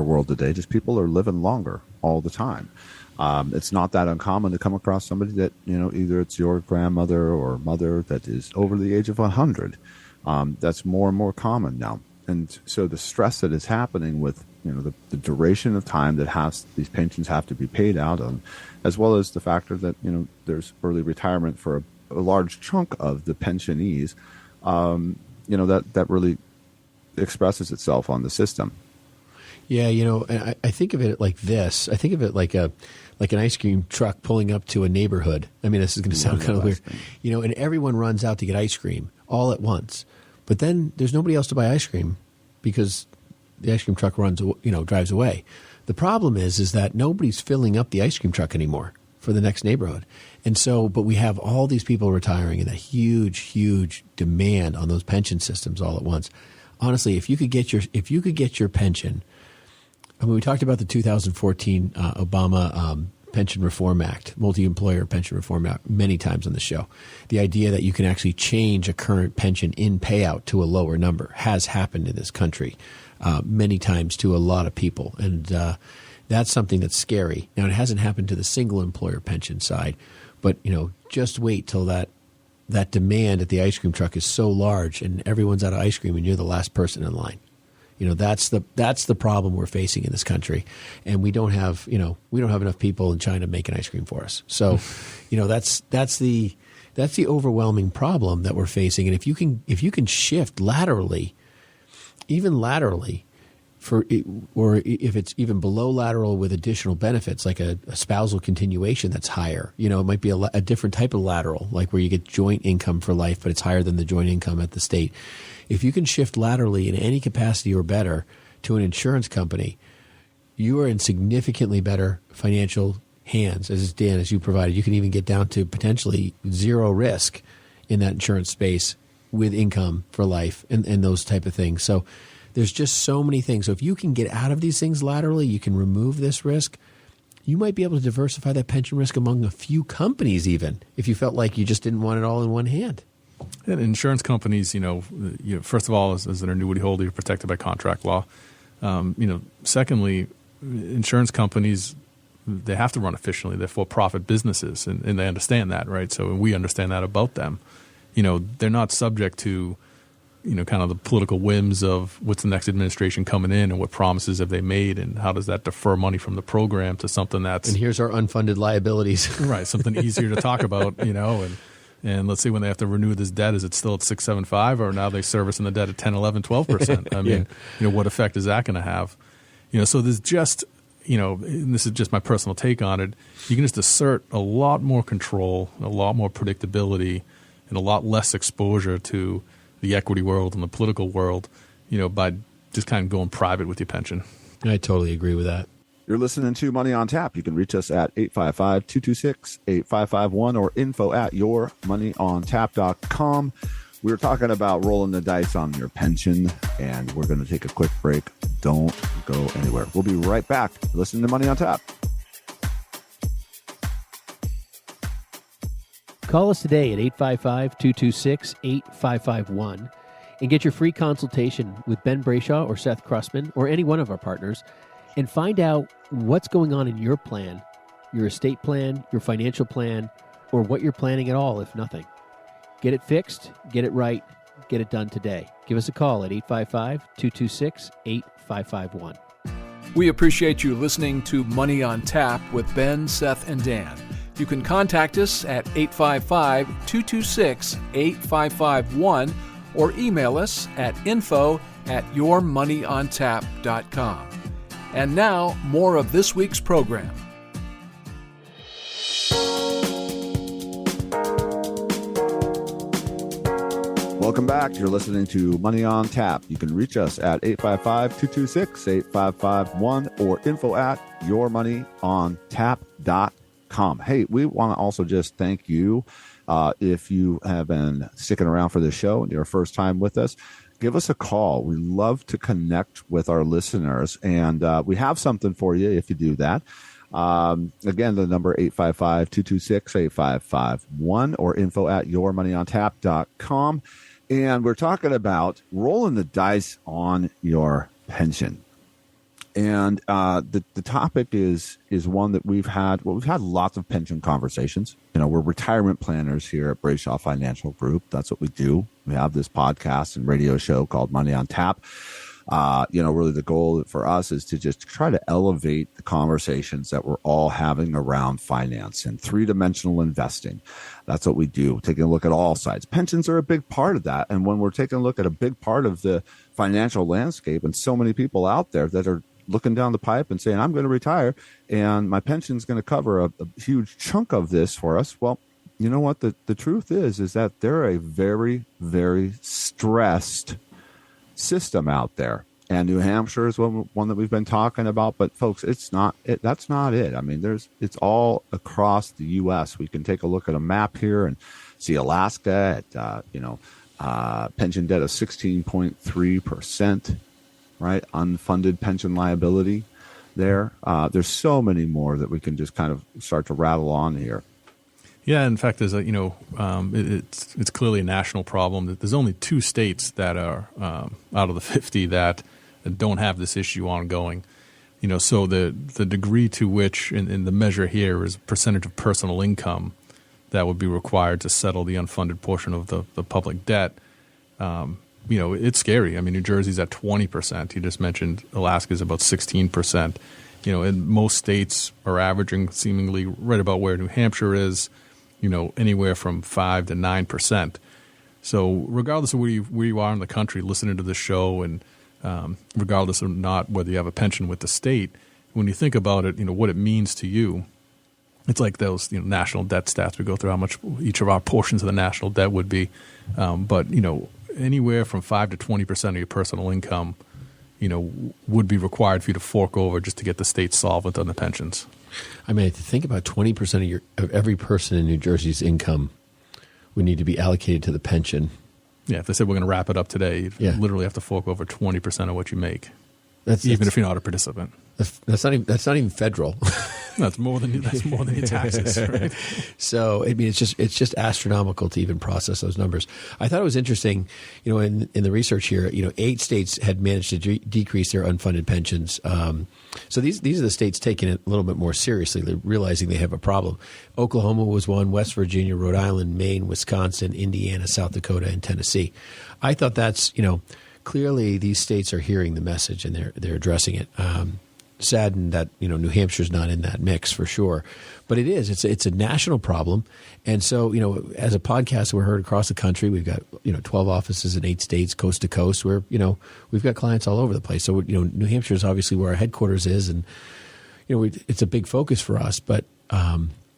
world today. Just people are living longer all the time. It's not that uncommon to come across somebody that, either it's your grandmother or mother that is over the age of 100. That's more and more common now. And so the stress that is happening with, the duration of time that these pensions have to be paid out on, as well as the factor that, there's early retirement for a large chunk of the pensionees, that really expresses itself on the system. Yeah, and I think of it like this. I think of it like an ice cream truck pulling up to a neighborhood. This is going to sound kind of weird. And everyone runs out to get ice cream all at once. But then there's nobody else to buy ice cream because the ice cream truck drives away. The problem is that nobody's filling up the ice cream truck anymore for the next neighborhood. And so, but we have all these people retiring and a huge, huge demand on those pension systems all at once. Honestly, if you could get your pension, we talked about the 2014 Obama Pension Reform Act, Multi-Employer Pension Reform Act, many times on the show. The idea that you can actually change a current pension in payout to a lower number has happened in this country many times to a lot of people. And that's something that's scary. Now, it hasn't happened to the single employer pension side, but, just wait till that demand at the ice cream truck is so large and everyone's out of ice cream and you're the last person in line. That's the problem we're facing in this country, and we don't have enough people in China making ice cream for us. So, that's the overwhelming problem that we're facing. And if you can shift laterally, even laterally, or if it's even below lateral with additional benefits, like a spousal continuation that's higher. It might be a different type of lateral, like where you get joint income for life, but it's higher than the joint income at the state. If you can shift laterally in any capacity or better to an insurance company, you are in significantly better financial hands, as you provided. You can even get down to potentially zero risk in that insurance space with income for life and those type of things. So there's just so many things. So if you can get out of these things laterally, you can remove this risk. You might be able to diversify that pension risk among a few companies, even if you felt like you just didn't want it all in one hand. And insurance companies, first of all, as an annuity holder, you're protected by contract law. Secondly, insurance companies, they have to run efficiently. They're for-profit businesses, and they understand that, right? So we understand that about them. They're not subject to kind of the political whims of what's the next administration coming in and what promises have they made and how does that defer money from the program to something that's... And here's our unfunded liabilities. Right, something easier to talk about, and let's see when they have to renew this debt, is it still at 6.75 or now they servicing the debt at 10, 11, 12%? I mean, what effect is that going to have? So there's just, and this is just my personal take on it, you can just assert a lot more control, a lot more predictability, and a lot less exposure to the equity world and the political world, by just kind of going private with your pension. I totally agree with that. You're listening to Money on Tap. You can reach us at 855-226-8551 or info@yourmoneyontap.com. We were talking about rolling the dice on your pension, and we're going to take a quick break. Don't go anywhere. We'll be right back. Listen to Money on Tap. Call us today at 855-226-8551 and get your free consultation with Ben Brayshaw or Seth Krussman or any one of our partners and find out what's going on in your plan, your estate plan, your financial plan, or what you're planning at all, if nothing. Get it fixed, get it right, get it done today. Give us a call at 855-226-8551. We appreciate you listening to Money on Tap with Ben, Seth, and Dan. You can contact us at 855-226-8551 or email us at info@yourmoneyontap.com. And now, more of this week's program. Welcome back. You're listening to Money on Tap. You can reach us at 855-226-8551 or info@yourmoneyontap.com. Hey, we want to also just thank you. If you have been sticking around for the show and you're first time with us, give us a call. We love to connect with our listeners, and we have something for you if you do that. Again, the number 855-226-8551 or info@yourmoneyontap.com. And we're talking about rolling the dice on your pension. And the topic is one that we've had lots of pension conversations. We're retirement planners here at Brayshaw Financial Group. That's what we do. We have this podcast and radio show called Money on Tap. Really the goal for us is to just try to elevate the conversations that we're all having around finance and three-dimensional investing. That's what we do, taking a look at all sides. Pensions are a big part of that. And when we're taking a look at a big part of the financial landscape and so many people out there that are looking down the pipe and saying, I'm going to retire and my pension is going to cover a huge chunk of this for us. Well, you know what? The truth is that they're a very, very stressed system out there. And New Hampshire is one that we've been talking about. But folks, that's not it. I mean, it's all across the U.S. We can take a look at a map here and see Alaska at, pension debt of 16.3%. Right, unfunded pension liability there. There's so many more that we can just kind of start to rattle on here. Yeah, in fact, there's it's clearly a national problem. There's only 2 states that are out of the 50 that don't have this issue ongoing. So the degree to which, and the measure here is percentage of personal income that would be required to settle the unfunded portion of the public debt. it's scary. I mean, New Jersey's at 20%. You just mentioned Alaska's about 16%. And most states are averaging seemingly right about where New Hampshire is, anywhere from 5 to 9%. So regardless of where you are in the country listening to this show, and regardless of not whether you have a pension with the state, when you think about it, what it means to you, it's like those national debt stats we go through, how much each of our portions of the national debt would be. But anywhere from 5 to 20% of your personal income, would be required for you to fork over just to get the state solvent on the pensions. I mean, think about 20% of every person in New Jersey's income would need to be allocated to the pension. Yeah, if they said we're going to wrap it up today, you literally have to fork over 20% of what you make, even if you're not a participant. That's not even federal. That's more than your taxes, right? So I mean, it's just astronomical to even process those numbers. I thought it was interesting, in the research here, 8 states had managed to decrease their unfunded pensions. So these are the states taking it a little bit more seriously. They're realizing they have a problem. Oklahoma was one, West Virginia, Rhode Island, Maine, Wisconsin, Indiana, South Dakota, and Tennessee. I thought that's clearly these states are hearing the message and they're addressing it. Saddened that New Hampshire's not in that mix for sure, but it is. It's a national problem, and so as a podcast, we're heard across the country. We've got 12 offices in 8 states, coast to coast. Where we've got clients all over the place. So New Hampshire is obviously where our headquarters is, and it's a big focus for us. But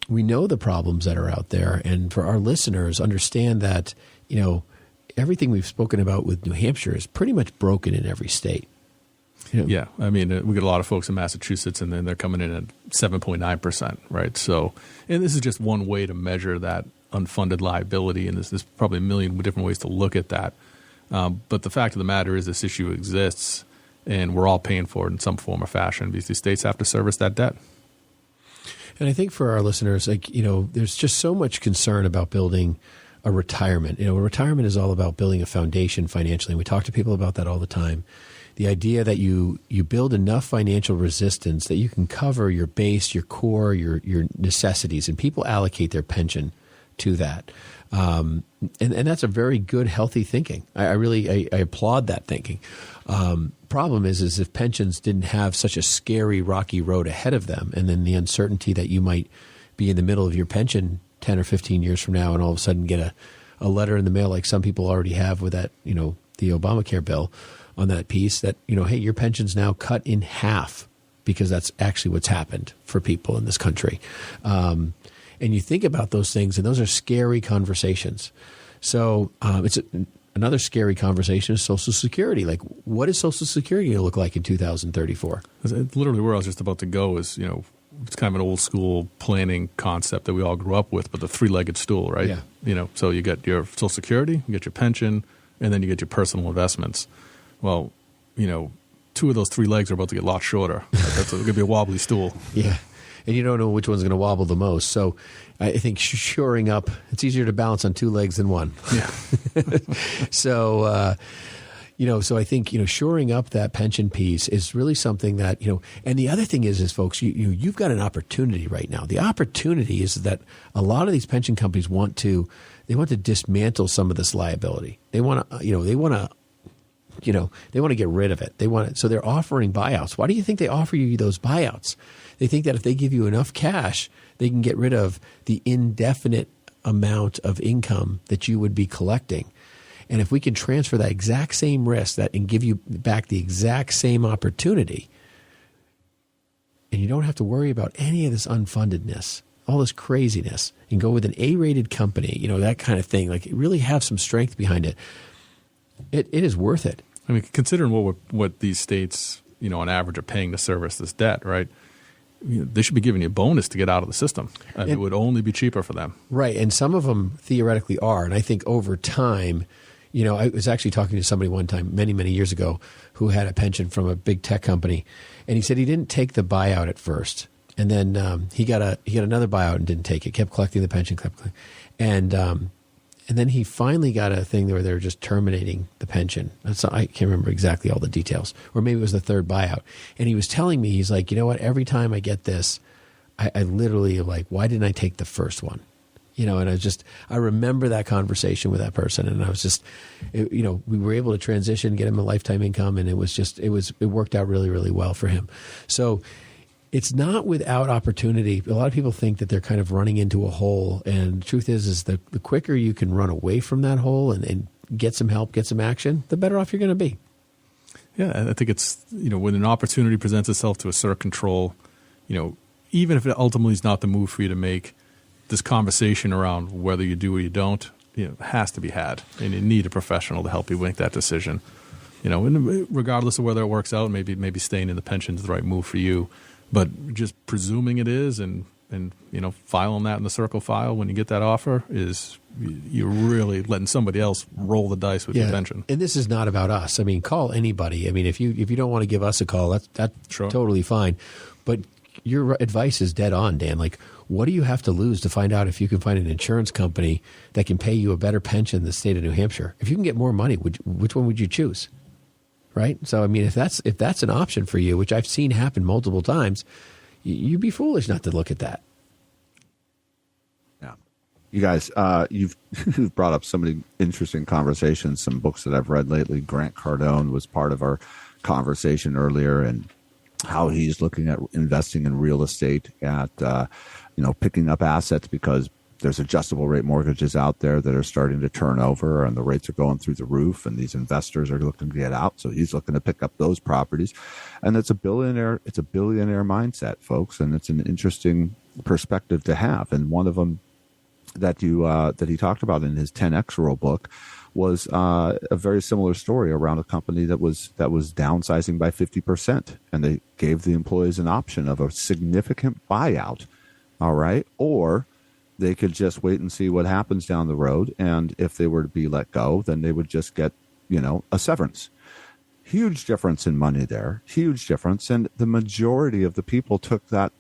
we know the problems that are out there, and for our listeners, understand that everything we've spoken about with New Hampshire is pretty much broken in every state. Yeah, I mean, we get a lot of folks in Massachusetts, and then they're coming in at 7.9%, right? So, and this is just one way to measure that unfunded liability, and there's probably a million different ways to look at that. But the fact of the matter is this issue exists, and we're all paying for it in some form or fashion because these states have to service that debt. And I think for our listeners, there's just so much concern about building a retirement. Retirement is all about building a foundation financially, and we talk to people about that all the time. The idea that you build enough financial resistance that you can cover your base, your core, your necessities, and people allocate their pension to that. And that's a very good, healthy thinking. I really applaud that thinking. Problem is if pensions didn't have such a scary, rocky road ahead of them, and then the uncertainty that you might be in the middle of your pension 10 or 15 years from now and all of a sudden get a letter in the mail like some people already have with that, the Obamacare bill, on that piece that, hey, your pension's now cut in half, because that's actually what's happened for people in this country. And you think about those things, and those are scary conversations. So it's another scary conversation is Social Security. Like, what is Social Security going to look like in 2034? Literally where I was just about to go is, it's kind of an old school planning concept that we all grew up with, but the 3-legged stool, right? Yeah. So you get your Social Security, you get your pension, and then you get your personal investments. Well, 2 of those 3 legs are about to get a lot shorter. That's going to be a wobbly stool. Yeah. And you don't know which one's going to wobble the most. So I think shoring up, it's easier to balance on 2 legs than 1. Yeah. So, so I think, shoring up that pension piece is really something that, and the other thing is folks, you've got an opportunity right now. The opportunity is that a lot of these pension companies want to dismantle some of this liability. They want to get rid of it. So they're offering buyouts. Why do you think they offer you those buyouts? They think that if they give you enough cash, they can get rid of the indefinite amount of income that you would be collecting. And if we can transfer that exact same risk and give you back the exact same opportunity, and you don't have to worry about any of this unfundedness, all this craziness, and go with an A-rated company, that kind of thing, like really have some strength behind it, it is worth it. I mean, considering what these states, on average are paying to service this debt, right? They should be giving you a bonus to get out of the system. It would only be cheaper for them. Right. And some of them theoretically are. And I think over time, I was actually talking to somebody one time many, many years ago who had a pension from a big tech company. And he said he didn't take the buyout at first. And then he got another buyout and didn't take it, kept collecting the pension, and then he finally got a thing where they were just terminating the pension. I can't remember exactly all the details. Or maybe it was the 3rd buyout. And he was telling me, he's like, you know what, every time I get this, I literally am like, why didn't I take the first one? And I remember that conversation with that person, and I was just, we were able to transition, get him a lifetime income, and it worked out really, really well for him. So it's not without opportunity. A lot of people think that they're kind of running into a hole, and the truth is the quicker you can run away from that hole and get some help, get some action, the better off you're going to be. Yeah, I think it's, when an opportunity presents itself to assert control, even if it ultimately is not the move for you to make, this conversation around whether you do or you don't, has to be had. And you need a professional to help you make that decision. And regardless of whether it works out, maybe staying in the pension is the right move for you. But just presuming it is and filing that in the Circle file when you get that offer is you're really letting somebody else roll the dice with your pension. And this is not about us. I mean, call anybody. I mean, if you don't want to give us a call, that's sure. Totally fine. But your advice is dead on, Dan. Like, what do you have to lose to find out if you can find an insurance company that can pay you a better pension in the state of New Hampshire? If you can get more money, which one would you choose? Right? So, I mean, if that's an option for you, which I've seen happen multiple times, you'd be foolish not to look at that. Yeah. You guys, you've brought up so many interesting conversations, some books that I've read lately. Grant Cardone was part of our conversation earlier, and how he's looking at investing in real estate, at picking up assets because there's adjustable rate mortgages out there that are starting to turn over and the rates are going through the roof, and these investors are looking to get out. So he's looking to pick up those properties. And it's a billionaire mindset, folks. And it's an interesting perspective to have. And one of them that he talked about in his 10X rule book was a very similar story around a company that was downsizing by 50%. And they gave the employees an option of a significant buyout. All right. Or they could just wait and see what happens down the road. And if they were to be let go, then they would just get, a severance. Huge difference in money there. Huge difference. And the majority of the people took that,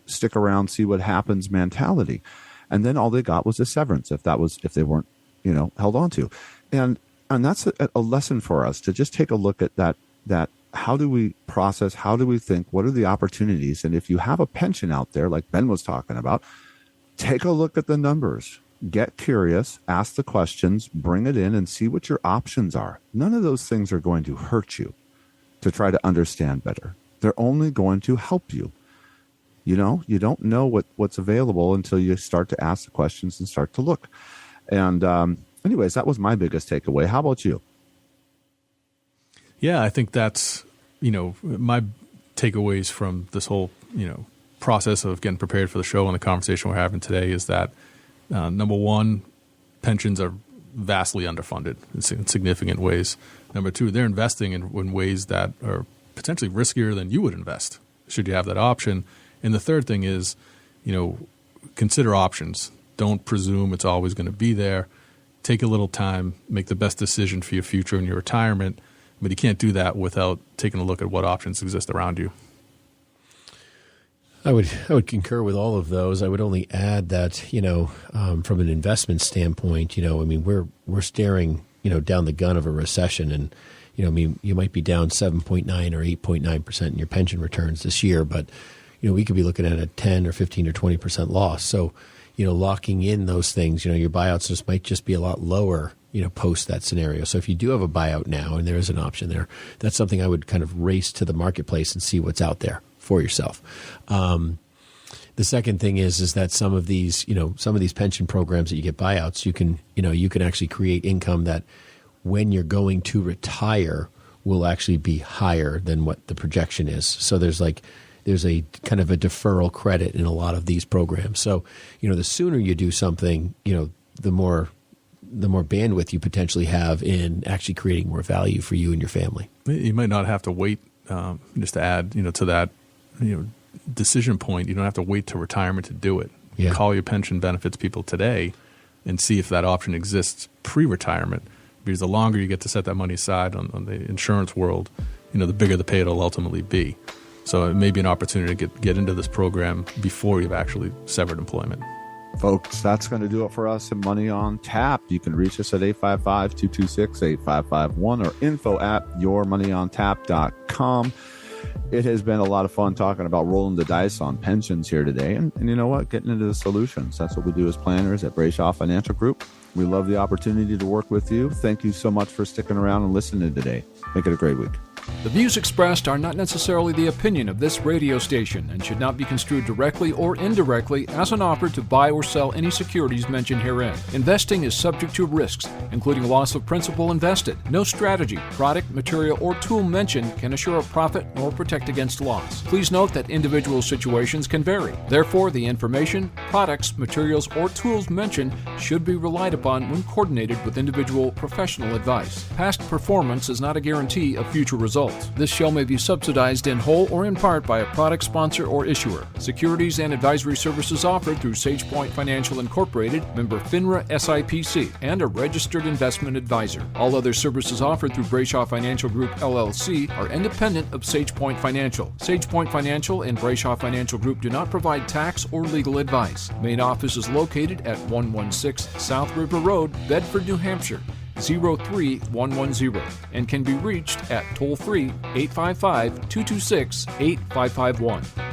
stick around, see what happens mentality. And then all they got was a severance if they weren't, held on to. And that's a lesson for us to just take a look at that. How do we process? How do we think? What are the opportunities? And if you have a pension out there, like Ben was talking about, take a look at the numbers, get curious, ask the questions, bring it in and see what your options are. None of those things are going to hurt you to try to understand better. They're only going to help you. You don't know what's available until you start to ask the questions and start to look. And anyways, that was my biggest takeaway. How about you? Yeah, I think that's, my takeaways from this whole, process of getting prepared for the show and the conversation we're having today is that, number one, pensions are vastly underfunded in significant ways. Number two, they're investing in ways that are potentially riskier than you would invest should you have that option. And the third thing is, consider options. Don't presume it's always going to be there. Take a little time, make the best decision for your future and your retirement, but you can't do that without taking a look at what options exist around you. I would concur with all of those. I would only add that, from an investment standpoint, we're staring, down the gun of a recession, and, you might be down 7.9 or 8.9% in your pension returns this year, but, we could be looking at a 10 or 15 or 20% loss. So, locking in those things, your buyouts might just be a lot lower, post that scenario. So if you do have a buyout now and there is an option there, that's something I would kind of race to the marketplace and see what's out there for yourself. The second thing is that some of these pension programs that you get buyouts, you can actually create income that when you're going to retire will actually be higher than what the projection is. So there's a kind of a deferral credit in a lot of these programs. So, the sooner you do something, the more bandwidth you potentially have in actually creating more value for you and your family. You might not have to wait, just to add, to that, decision point. You don't have to wait to retirement to do it. Yeah. Call your pension benefits people today and see if that option exists pre-retirement. Because the longer you get to set that money aside on the insurance world, the bigger the pay it'll ultimately be. So it may be an opportunity to get into this program before you've actually severed employment. Folks, that's going to do it for us in Money on Tap. You can reach us at 855-226-8551 or info@yourmoneyontap.com. It has been a lot of fun talking about rolling the dice on pensions here today. And you know what? Getting into the solutions. That's what we do as planners at Brayshaw Financial Group. We love the opportunity to work with you. Thank you so much for sticking around and listening today. Make it a great week. The views expressed are not necessarily the opinion of this radio station and should not be construed directly or indirectly as an offer to buy or sell any securities mentioned herein. Investing is subject to risks, including loss of principal invested. No strategy, product, material, or tool mentioned can assure a profit nor protect against loss. Please note that individual situations can vary. Therefore, the information, products, materials, or tools mentioned should be relied upon when coordinated with individual professional advice. Past performance is not a guarantee of future results. This show may be subsidized in whole or in part by a product sponsor or issuer. Securities and advisory services offered through SagePoint Financial Incorporated, member FINRA SIPC, and a registered investment advisor. All other services offered through Brayshaw Financial Group LLC are independent of SagePoint Financial. SagePoint Financial and Brayshaw Financial Group do not provide tax or legal advice. Main office is located at 116 South River Road, Bedford, New Hampshire, 03110, and can be reached at toll-free 855-226-8551.